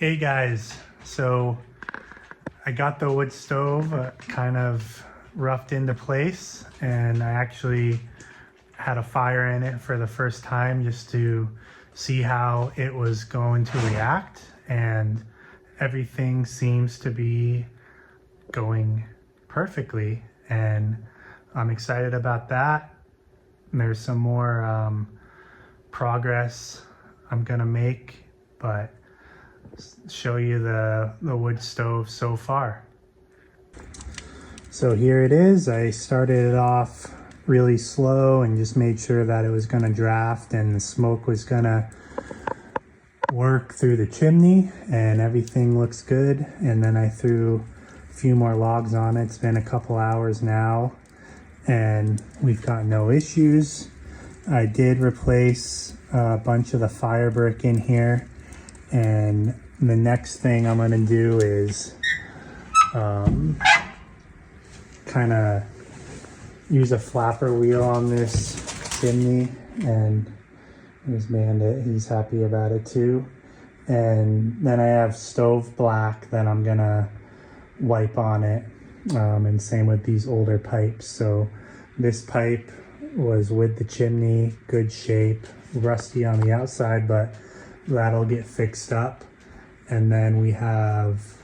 Hey guys, so I got the wood stove kind of roughed into place, and I actually had a fire in it for the first time just to see how it was going to react, and everything seems to be going perfectly, and I'm excited about that. And there's some more progress I'm gonna make, but show you the wood stove so far. So here it is. I started it off really slow and just made sure that it was going to draft and the smoke was going to work through the chimney, and everything looks good. And then I threw a few more logs on it. It's been a couple hours now and we've got no issues. I did replace a bunch of the fire brick in here, and the next thing I'm gonna do is kind of use a flapper wheel on this chimney, and there's Bandit, he's happy about it too. And then I have stove black that I'm gonna wipe on it, and same with these older pipes. So this pipe was with the chimney, good shape, rusty on the outside, but that'll get fixed up. And then we have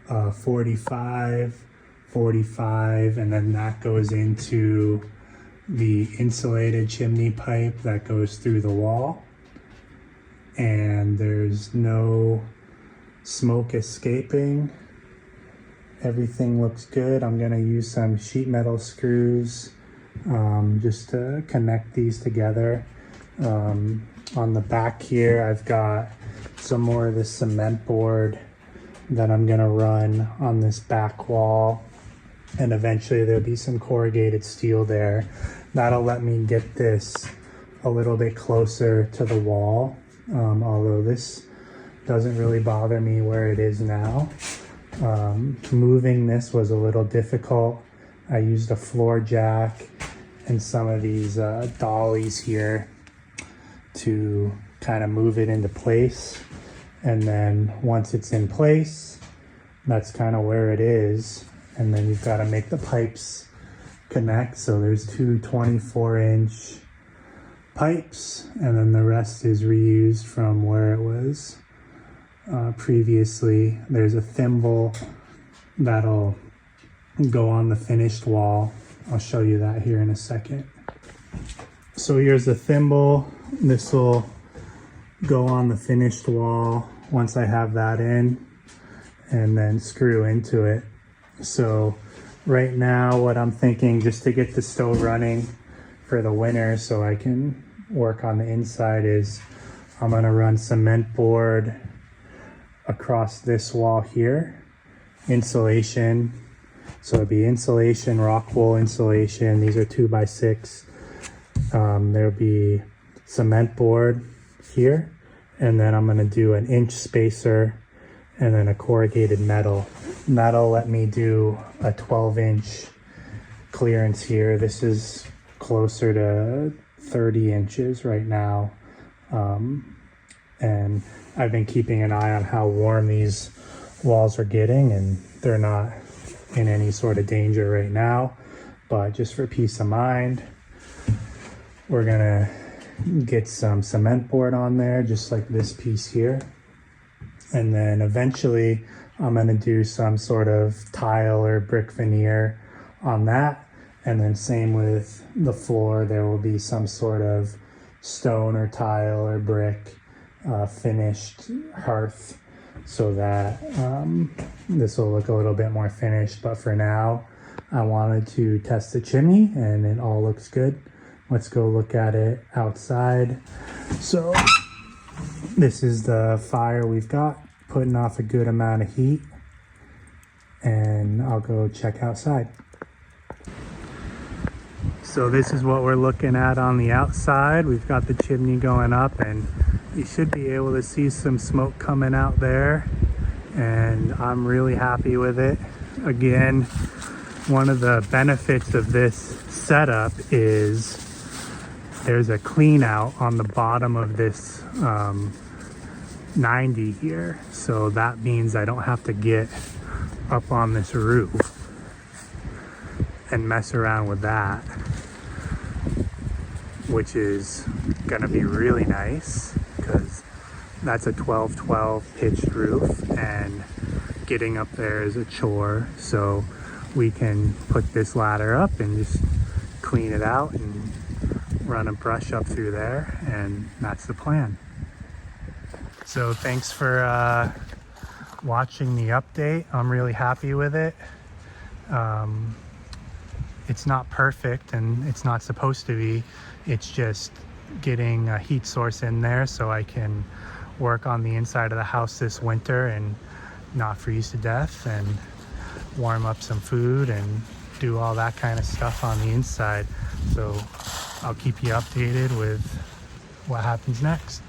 45, 45, and then that goes into the insulated chimney pipe that goes through the wall. And there's no smoke escaping. Everything looks good. I'm gonna use some sheet metal screws just to connect these together. On the back here, I've got some more of this cement board that I'm gonna run on this back wall, and eventually there'll be some corrugated steel there. That'll let me get this a little bit closer to the wall, although this doesn't really bother me where it is now. Moving this was a little difficult. I used a floor jack and some of these dollies here to kind of move it into place. And then once it's in place, that's kind of where it is. And then you've got to make the pipes connect. So there's two 24-inch pipes, and then the rest is reused from where it was previously. There's a thimble that'll go on the finished wall. I'll show you that here in a second. So here's the thimble. This will go on the finished wall once I have that in, and then screw into it. So right now what I'm thinking, just to get the stove running for the winter so I can work on the inside, is I'm gonna run cement board across this wall here, insulation. So it'd be insulation, rock wool insulation. These are 2x6. There'll be cement board here, and then I'm gonna do an inch spacer and then a corrugated metal. And that'll let me do a 12-inch clearance here. This is closer to 30 inches right now. And I've been keeping an eye on how warm these walls are getting, and they're not in any sort of danger right now. But just for peace of mind, we're gonna get some cement board on there, just like this piece here. And then eventually I'm gonna do some sort of tile or brick veneer on that. And then same with the floor, there will be some sort of stone or tile or brick finished hearth, so that this will look a little bit more finished. But for now, I wanted to test the chimney and it all looks good. Let's go look at it outside. So this is the fire we've got, putting off a good amount of heat, and I'll go check outside. So this is what we're looking at on the outside. We've got the chimney going up, and you should be able to see some smoke coming out there, and I'm really happy with it. Again, one of the benefits of this setup is there's a clean out on the bottom of this 90 here, so that means I don't have to get up on this roof and mess around with that, which is gonna be really nice because that's a 12-12 pitched roof and getting up there is a chore. So we can put this ladder up and just clean it out and run a brush up through there, and that's the plan. So thanks for watching the update. I'm really happy with it. It's not perfect and it's not supposed to be. It's just getting a heat source in there so I can work on the inside of the house this winter and not freeze to death, and warm up some food and do all that kind of stuff on the inside. So I'll keep you updated with what happens next.